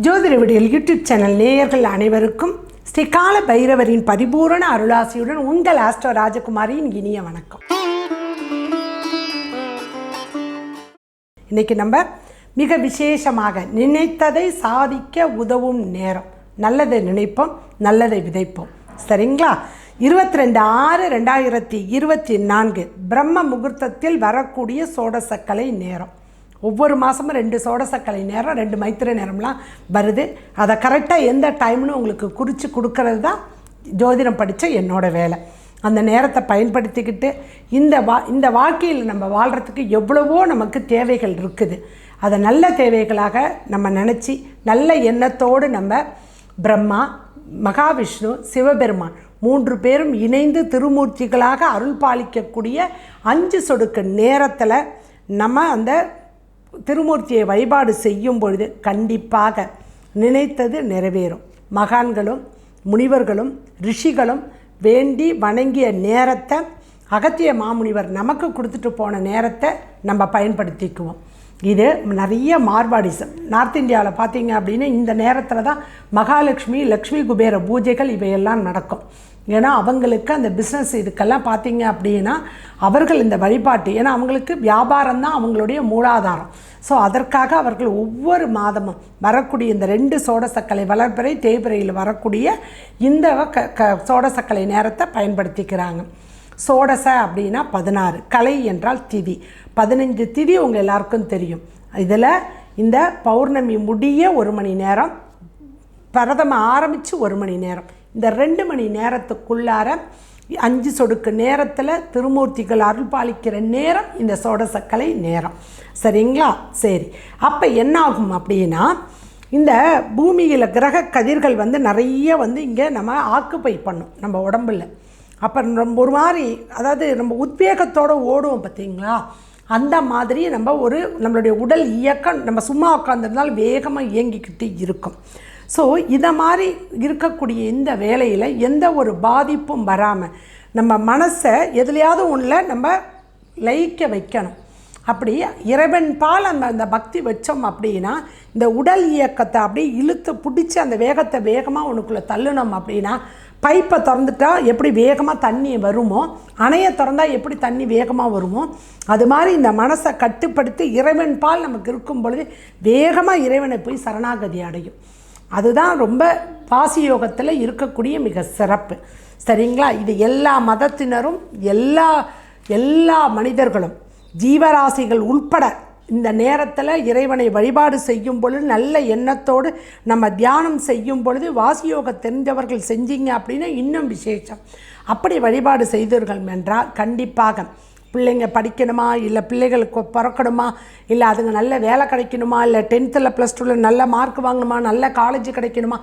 ஜோதிட விடியல் YouTube channel நேயர்கள் அனைவருக்கும் ஸ்ரீ கால பைரவரின் பரிபூரண அருளாசியுடன் உங்கள் ஆஸ்ட்ரோ ராஜகுமாரியின் இனிய வணக்கம். இன்னைக்கு நம்ம மிக விசேஷமாக நினைத்ததை சாதிக்க உதவும் நேரம். நல்லதை நினைப்போம், நல்லதை விதைப்போம். சரிங்களா? 22/6/2024 பிரம்ம முகூர்த்தத்தில் வரக்கூடிய சோடசக்கலை நேரம். ஒவ்வொரு மாதமும் 2 சோடசக்கலை நேரம், 2 மைத்திர நேரம்லாம் வருது. அதை கரெக்டாக எந்த டைம்னு உங்களுக்கு குறித்து கொடுக்கறது தான் ஜோதிடம் படித்த என்னோடய வேலை. அந்த நேரத்தை பயன்படுத்திக்கிட்டு இந்த வாழ்க்கையில் நம்ம வாழ்கிறதுக்கு எவ்வளவோ நமக்கு தேவைகள் இருக்குது. அதை நல்ல தேவைகளாக நம்ம நினச்சி நல்ல எண்ணத்தோடு நம்ம பிரம்மா, மகாவிஷ்ணு, சிவபெருமான் 3 பேரும் இணைந்து திருமூர்த்திகளாக அருள் பாலிக்கக்கூடிய 5 சொடுக்கு நேரத்தில் நம்ம அந்த திருமூர்த்தியை வழிபாடு செய்யும் பொழுது கண்டிப்பாக நினைத்தது நிறைவேறும். மகான்களும் முனிவர்களும் ரிஷிகளும் வேண்டி வணங்கிய நேரத்தை அகத்திய மாமுனிவர் நமக்கு கொடுத்துட்டு போன நேரத்தை நம்ம பயன்படுத்திக்குவோம். இது நிறைய மார்வாடிசம் நார்த் இந்தியாவில் பார்த்தீங்க அப்படின்னா இந்த நேரத்தில் தான் மகாலட்சுமி, லக்ஷ்மி குபேர பூஜைகள் இவையெல்லாம் நடக்கும். ஏன்னா அவங்களுக்கு அந்த பிஸ்னஸ் இதுக்கெல்லாம் பார்த்தீங்க அப்படின்னா அவர்கள் இந்த வழிபாட்டு, ஏன்னா அவங்களுக்கு வியாபாரம் தான் அவங்களுடைய மூலாதாரம். ஸோ அதற்காக அவர்கள் ஒவ்வொரு மாதமும் வரக்கூடிய இந்த 2 சோடசக்கலை வளர்பிறை தேய்பிறையில் வரக்கூடிய இந்த சோடசக்கலை நேரத்தை பயன்படுத்திக்கிறாங்க. சோடச அப்படின்னா 16, கலை என்றால் திதி. 15 திதி உங்கள் எல்லாருக்கும் தெரியும். இதில் இந்த பௌர்ணமி முடிய 1 மணி நேரம், பிரதம ஆரம்பித்து 1 மணி நேரம், இந்த 2 மணி நேரத்துக்குள்ளார 5 சொடுக்கு நேரத்தில் திருமூர்த்திகள் அருள் பாலிக்கிற நேரம் இந்த சோடசக்கலை நேரம். சரிங்களா? சரி, அப்போ என்ன ஆகும் அப்படின்னா இந்த பூமியில் கிரக கதிர்கள் நிறைய இங்கே நம்ம ஆக்குப்பை பண்ணும் நம்ம உடம்புல. அப்போ நம்ம ஒரு மாதிரி, அதாவது நம்ம உத்வேகத்தோடு ஓடுவோம் பார்த்தீங்களா, அந்த மாதிரி நம்மளுடைய உடல் இயக்கம் நம்ம சும்மா உட்காந்துருந்தால் வேகமாக இயங்கிக்கிட்டு இருக்கும். ஸோ இதை மாதிரி இருக்கக்கூடிய இந்த வேலையில் எந்த ஒரு பாதிப்பும் வராமல் நம்ம மனசை எதுலையாவது ஒன்றில் நம்ம லயிக்க வைக்கணும். அப்படி இறைவன் பால் அந்த பக்தி வச்சோம் அப்படின்னா இந்த உடல் இயக்கத்தை அப்படியே இழுத்து பிடிச்சி அந்த வேகத்தை வேகமாக உனக்குள்ளே தள்ளணும். அப்படின்னா பைப்பை திறந்துட்டா எப்படி வேகமாக தண்ணி வருமோ, அணையை திறந்தால் எப்படி தண்ணி வேகமாக வருமோ, அது மாதிரி இந்த மனசை கட்டுப்படுத்தி இறைவன் பால் நமக்கு இருக்கும் பொழுது வேகமாக இறைவனை போய் சரணாகதி அடையும். அதுதான் ரொம்ப பாசி யோகத்தில் இருக்கக்கூடிய மிக சிறப்பு. சரிங்களா? இது எல்லா மதத்தினரும் எல்லா மனிதர்களும் ஜீவராசிகள் உட்பட இந்த நேரத்தில் இறைவனை வழிபாடு செய்யும் பொழுது நல்ல எண்ணத்தோடு நம்ம தியானம் செய்யும் பொழுது வாசியோக தெரிஞ்சவர்கள் செஞ்சீங்க அப்படின்னா இன்னும் விசேஷம். அப்படி வழிபாடு செய்தவர்கள் என்றால் கண்டிப்பாக பிள்ளைங்க படிக்கணுமா, இல்லை பிள்ளைகளுக்கு பிறக்கணுமா, இல்லை அதுங்க நல்ல வேலை கிடைக்கணுமா, இல்லை 10th +2 நல்ல மார்க் வாங்கணுமா, நல்ல காலேஜ் கிடைக்கணுமா,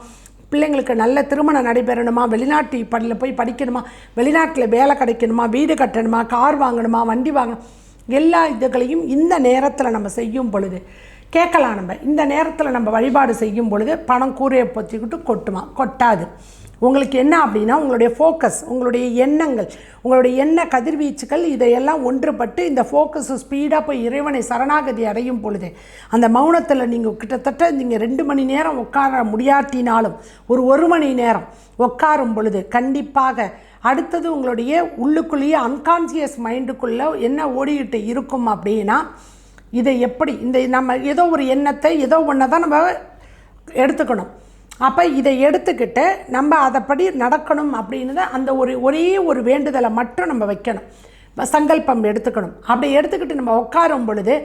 பிள்ளைங்களுக்கு நல்ல திருமணம் நடைபெறணுமா, வெளிநாட்டு படியில் போய் படிக்கணுமா, வெளிநாட்டில் வேலை கிடைக்கணுமா, வீடு கட்டணுமா, கார் வாங்கணுமா, வண்டி வாங்கணும், எல்லா இதுகளையும் இந்த நேரத்தில் நம்ம செய்யும் பொழுது கேட்கலாம். நம்ம இந்த நேரத்தில் நம்ம வழிபாடு செய்யும் பொழுது பணம் கூரையை பொத்திக்கிட்டு கொட்டுமா? கொட்டாது. உங்களுக்கு என்ன அப்படின்னா உங்களுடைய ஃபோக்கஸ், உங்களுடைய எண்ணங்கள், உங்களுடைய எண்ண கதிர்வீச்சுகள் இதையெல்லாம் ஒன்றுபட்டு இந்த ஃபோக்கஸ் ஸ்பீடாக போய் இறைவனை சரணாகதி அடையும் பொழுது அந்த மௌனத்தில் நீங்கள் கிட்டத்தட்ட நீங்கள் 2 மணி நேரம் உட்கார முடியாட்டினாலும் ஒரு மணி நேரம் உட்காரும் பொழுது கண்டிப்பாக அடுத்தது உங்களுடைய உள்ளுக்குள்ளேயே அன்கான்சியஸ் மைண்டுக்குள்ளே என்ன ஓடிக்கிட்டு இருக்கும் அப்படின்னா இதை எப்படி நம்ம ஏதோ ஒரு எண்ணத்தை ஏதோ ஒன்றை தான் நம்ம எடுத்துக்கணும். அப்போ இதை எடுத்துக்கிட்டு நம்ம அதைப்படி நடக்கணும் அப்படின்னு தான் அந்த ஒரே ஒரு வேண்டுதலை மட்டும் நம்ம வைக்கணும், சங்கல்பம் எடுத்துக்கணும். அப்படி எடுத்துக்கிட்டு நம்ம உட்காரும் பொழுது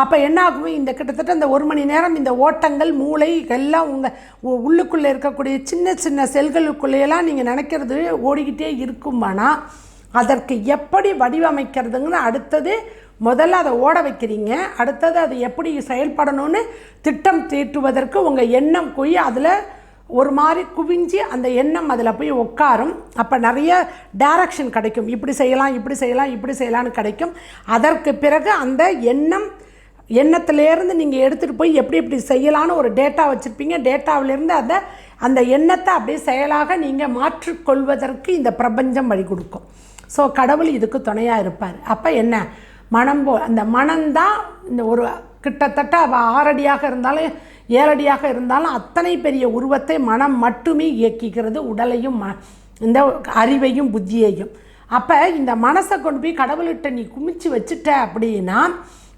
அப்போ என்ன ஆகும், இந்த கிட்டத்தட்ட இந்த 1 மணி நேரம் இந்த ஓட்டங்கள் மூளை எல்லாம் உங்கள் உள்ளுக்குள்ளே இருக்கக்கூடிய சின்ன சின்ன செல்களுக்குள்ளேயெல்லாம் நீங்கள் நினைக்கிறது ஓடிக்கிட்டே இருக்குமானா அதற்கு எப்படி வடிவமைக்கிறதுங்கன்னு அடுத்தது முதல்ல அதை ஓட வைக்கிறீங்க. அடுத்தது அது எப்படி செயல்படணும்னு திட்டம் தீட்டுவதற்கு உங்கள் எண்ணம் போய் அதில் ஒரு மாதிரி குவிஞ்சி அந்த எண்ணம் அதில் போய் உட்காரும். அப்போ நிறைய டைரக்ஷன் கிடைக்கும், இப்படி செய்யலாம் இப்படி செய்யலாம் இப்படி செய்யலான்னு கிடைக்கும். அதற்கு பிறகு அந்த எண்ணத்திலேருந்து நீங்கள் எடுத்துகிட்டு போய் எப்படி செய்யலான்னு ஒரு டேட்டா வச்சுருப்பீங்க. டேட்டாவிலேருந்து அந்த எண்ணத்தை அப்படியே செயலாக நீங்கள் மாற்றிக்கொள்வதற்கு இந்த பிரபஞ்சம் வழி கொடுக்கும். ஸோ கடவுள் இதுக்கு துணையாக இருப்பார். அப்போ என்ன அந்த மனம்தான் இந்த ஒரு கிட்டத்தட்ட 6 அடியாக இருந்தாலும் ஏழடியாக இருந்தாலும் அத்தனை பெரிய உருவத்தை மனம் மட்டுமே இயக்கிக்கிறது, உடலையும் இந்த அறிவையும் புத்தியையும். அப்போ இந்த மனசை கொண்டு போய் கடவுள்கிட்ட நீ குமிச்சு வச்சுட்ட அப்படின்னா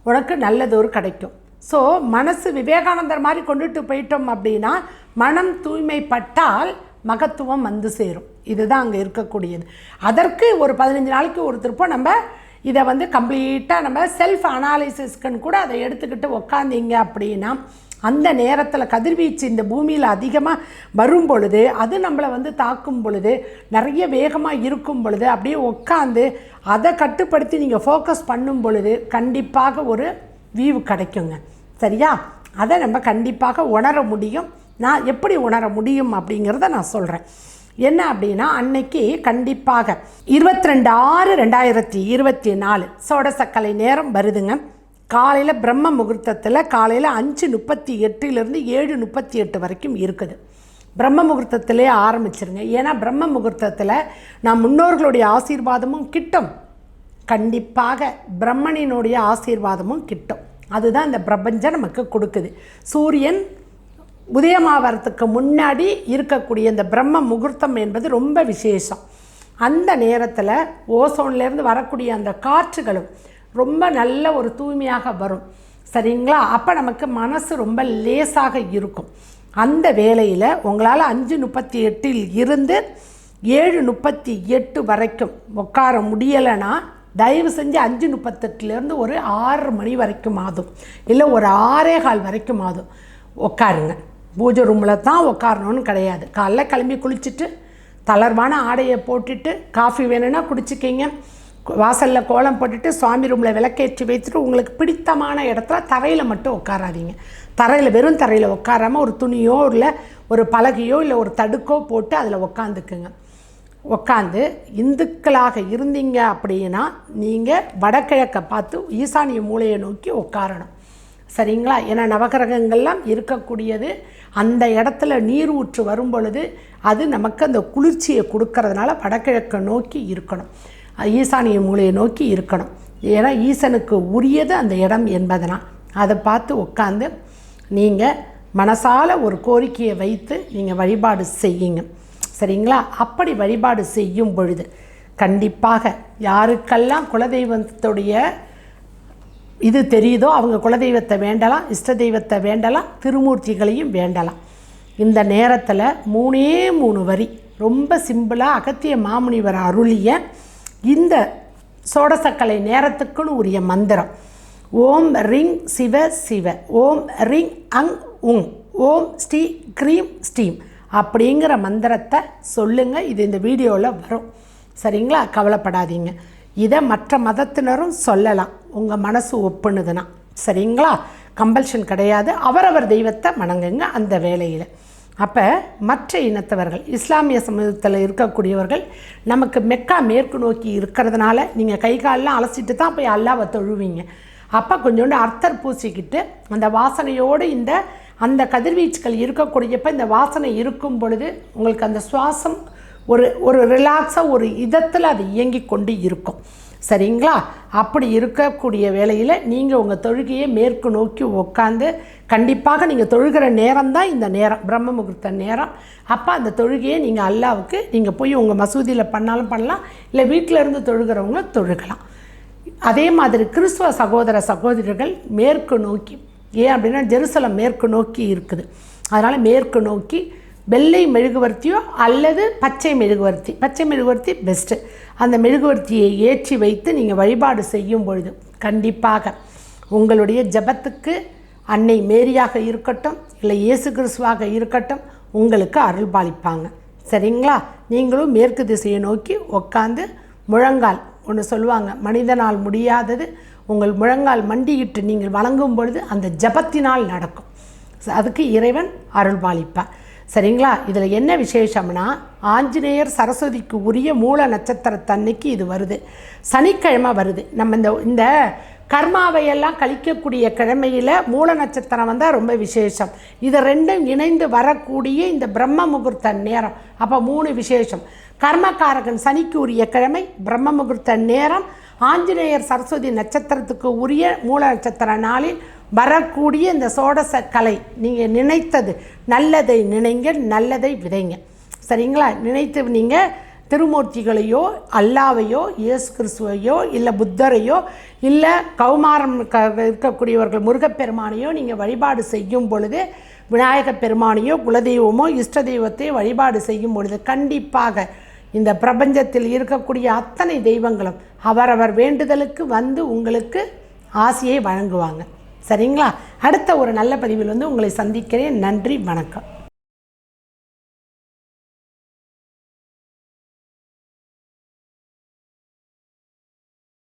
உனக்கு நல்லதொரு கிடைக்கும். ஸோ மனசு விவேகானந்தர் மாதிரி கொண்டுட்டு போயிட்டோம் அப்படின்னா மனம் தூய்மைப்பட்டால் மகத்துவம் வந்து சேரும். இதுதான் அங்கே இருக்கக்கூடியது. அதற்கு ஒரு 15 நாளைக்கு ஒரு திருப்பம் நம்ம இதை வந்து கம்ப்ளீட்டாக நம்ம செல்ஃப் அனாலிசிஸ்க்குன்னு கூட அதை எடுத்துக்கிட்டு உக்காந்தீங்க அப்படின்னா அந்த நேரத்தில் கதிர்வீச்சு இந்த பூமியில் அதிகமாக வரும் பொழுது, அது நம்மளை வந்து தாக்கும் பொழுது, நிறைய வேகமாக இருக்கும் பொழுது அப்படியே உட்காந்து அதை கட்டுப்படுத்தி நீங்கள் ஃபோக்கஸ் பண்ணும் பொழுது கண்டிப்பாக ஒரு வியூ கிடைக்குங்க. சரியா? அதை நம்ம கண்டிப்பாக உணர முடியும். நான் எப்படி உணர முடியும் அப்படிங்கிறத நான் சொல்கிறேன். என்ன அப்படின்னா, அன்னைக்கு கண்டிப்பாக 22/6/2024 சோடசக்கலை நேரம் வருதுங்க. காலையில் பிரம்ம முகூர்த்தத்தில் காலையில் 5:38 7:38 வரைக்கும் இருக்குது. பிரம்ம முகூர்த்தத்திலே ஆரம்பிச்சிருங்க. ஏன்னா பிரம்ம முகூர்த்தத்தில் நான் முன்னோர்களுடைய ஆசீர்வாதமும் கிட்டும், கண்டிப்பாக பிரம்மனினுடைய ஆசீர்வாதமும் கிட்டும். அதுதான் இந்த பிரபஞ்சம் நமக்கு கொடுக்குது. சூரியன் உதயமாவறதுக்கு முன்னாடி இருக்கக்கூடிய இந்த பிரம்ம முகூர்த்தம் என்பது ரொம்ப விசேஷம். அந்த நேரத்தில் ஓசோன்லேருந்து வரக்கூடிய அந்த காற்றுகளும் ரொம்ப நல்ல ஒரு தூய்மையாக வரும். சரிங்களா? அப்போ நமக்கு மனசு ரொம்ப லேசாக இருக்கும். அந்த வேளையில் உங்களால் 5:38 இருந்து 7:38 வரைக்கும் உட்கார முடியலைன்னா தயவு செஞ்சு 5:38 ஒரு 6 மணி வரைக்கும் ஆகும், இல்லை ஒரு 6:15 வரைக்கும் ஆகும் உட்காருங்க. பூஜை ரூமில் தான் உட்காரணும்னு கிடையாது. காலைல கிளம்பி குளிச்சுட்டு தளர்வான ஆடையை போட்டுட்டு காஃபி வேணும்னா குடிச்சிக்கிங்க. வாசலில் கோலம் போட்டுட்டு சுவாமி ரூமில் விளக்கேற்றி வைத்துட்டு உங்களுக்கு பிடித்தமான இடத்துல தரையில் மட்டும் உட்காராதீங்க. தரையில் வெறும் தரையில் உட்காராமல் ஒரு துணியோ இல்லை ஒரு பலகையோ இல்லை ஒரு தடுக்கோ போட்டு அதில் உட்காந்துக்குங்க. உட்காந்து இந்துக்களாக இருந்தீங்க அப்படின்னா நீங்கள் வடகிழக்கை பார்த்து ஈசானிய மூலையை நோக்கி உட்காரணும். சரிங்களா? ஏன்னா நவகிரகங்கள்லாம் இருக்கக்கூடியது அந்த இடத்துல நீர் ஊற்று வரும் பொழுது அது நமக்கு அந்த குளிர்ச்சியை கொடுக்கறதுனால வடகிழக்கை நோக்கி இருக்கணும், ஈசானிய மூலையை நோக்கி இருக்கணும். ஏன்னா ஈசனுக்கு உரியது அந்த இடம் என்பதனால் அதை பார்த்து உட்காந்து நீங்கள் மனசால் ஒரு கோரிக்கையை வைத்து நீங்கள் வழிபாடு செய்யுங்க. சரிங்களா? அப்படி வழிபாடு செய்யும் பொழுது கண்டிப்பாக யாருக்கெல்லாம் குலதெய்வத்துடைய இது தெரியுதோ அவங்க குலதெய்வத்தை வேண்டலாம், இஷ்ட தெய்வத்தை வேண்டலாம், திருமூர்த்திகளையும் வேண்டலாம். இந்த நேரத்தில் 3 வரி ரொம்ப சிம்பிளாக அகத்திய மாமுனிவர் அருளிய இந்த சோடசக்கலை நேரத்துக்குன்னு உரிய மந்திரம் ஓம் ரிங் சிவ சிவ, ஓம் ரிங் அங் உங், ஓம் ஸ்ரீ க்ரீம் ஸ்டீம் அப்படிங்கிற மந்திரத்தை சொல்லுங்கள். இது இந்த வீடியோவில் வரும். சரிங்களா? கவலைப்படாதீங்க. இதை மற்ற மதத்தினரும் சொல்லலாம் உங்கள் மனசு ஒப்புனுதுன்னா. சரிங்களா? கம்பல்ஷன் கிடையாது. அவரவர் தெய்வத்தை வணங்குங்க அந்த வேளையில். அப்போ மற்ற இனத்தவர்கள் இஸ்லாமிய சமூகத்தில் இருக்கக்கூடியவர்கள் நமக்கு மெக்கா மேற்கு நோக்கி இருக்கிறதுனால நீங்கள் கை காலெலாம் அலசிட்டு தான் போய் அல்லாவை தொழுவீங்க. அப்போ கொஞ்சோண்டு அர்த்தர் பூசிக்கிட்டு அந்த வாசனையோடு அந்த கதிர்வீச்சுகள் இருக்கக்கூடியப்போ இந்த வாசனை இருக்கும் பொழுது உங்களுக்கு அந்த சுவாசம் ஒரு ரிலாக்ஸாக ஒரு இதத்தில் அது இயங்கி கொண்டு இருக்கும். சரிங்களா? அப்படி இருக்கக்கூடிய வேளையில் நீங்கள் உங்கள் தொழுகையை மேற்கு நோக்கி உட்காந்து கண்டிப்பாக நீங்கள் தொழுகிற நேரம் தான் இந்த நேரம், பிரம்ம முகூர்த்த நேரம். அப்போ அந்த தொழுகையை நீங்கள் அல்லாவுக்கு நீங்கள் போய் உங்கள் மசூதியில் பண்ணாலும் பண்ணலாம், இல்லை வீட்டில் இருந்து தொழுகிறவங்க தொழுகலாம். அதே மாதிரி கிறிஸ்துவ சகோதர சகோதரிகள் மேற்கு நோக்கி, ஏன் அப்படின்னா ஜெருசலம் மேற்கு நோக்கி இருக்குது, அதனால் மேற்கு நோக்கி வெள்ளை மெழுகுவர்த்தியோ அல்லது பச்சை மெழுகுவர்த்தி பெஸ்ட்டு. அந்த மெழுகுவர்த்தியை ஏற்றி வைத்து நீங்கள் வழிபாடு செய்யும் பொழுது கண்டிப்பாக உங்களுடைய ஜபத்துக்கு அன்னை மேரியாக இருக்கட்டும் இல்லை இயேசு கிறிஸ்துவாக இருக்கட்டும் உங்களுக்கு அருள் பாலிப்பாங்க. சரிங்களா? நீங்களும் மேற்கு திசையை நோக்கி உட்காந்து முழங்கால் ஒன்று சொல்லுவாங்க, மனிதனால் முடியாதது உங்கள் முழங்கால் மண்டியிட்டு நீங்கள் வணங்கும் பொழுது அந்த ஜபத்தினால் நடக்கும். அதுக்கு இறைவன் அருள் பாலிப்பார். சரிங்களா? இதில் என்ன விசேஷம்னா ஆஞ்சநேயர் சரஸ்வதிக்கு உரிய மூல நட்சத்திரத்தன்னைக்கு இது வருது, சனிக்கிழமை வருது. நம்ம இந்த கர்மாவையெல்லாம் கழிக்கக்கூடிய கிழமையில் மூல நட்சத்திரம் வந்தால் ரொம்ப விசேஷம். இது ரெண்டும் இணைந்து வரக்கூடிய இந்த பிரம்ம முகூர்த்த நேரம். அப்போ 3 விசேஷம். கர்மக்காரகன் சனிக்கு உரிய கிழமை, பிரம்ம முகூர்த்த நேரம், ஆஞ்சநேயர் சரஸ்வதி நட்சத்திரத்துக்கு உரிய மூல நட்சத்திர நாளில் வரக்கூடிய இந்த சோடச கலை, நீங்கள் நினைத்தது நல்லதை நினைங்க, நல்லதை விதைங்க. சரிங்களா? நினைத்து நீங்கள் திருமூர்த்திகளையோ அல்லாவையோ இயேசு கிறிஸ்துவையோ இல்லை புத்தரையோ இல்லை கௌமாரம் இருக்கக்கூடியவர்கள் முருகப்பெருமானையோ நீங்கள் வழிபாடு செய்யும் பொழுது, விநாயகப் பெருமானையோ குலதெய்வமோ இஷ்ட தெய்வத்தையோ வழிபாடு செய்யும் பொழுது கண்டிப்பாக இந்த பிரபஞ்சத்தில் இருக்கக்கூடிய அத்தனை தெய்வங்களும் அவரவர் வேண்டுதலுக்கு வந்து உங்களுக்கு ஆசியை வழங்குவாங்க. சரிங்களா? அடுத்த ஒரு நல்ல பதிவில் உங்களை சந்திக்கிறேன். நன்றி, வணக்கம்.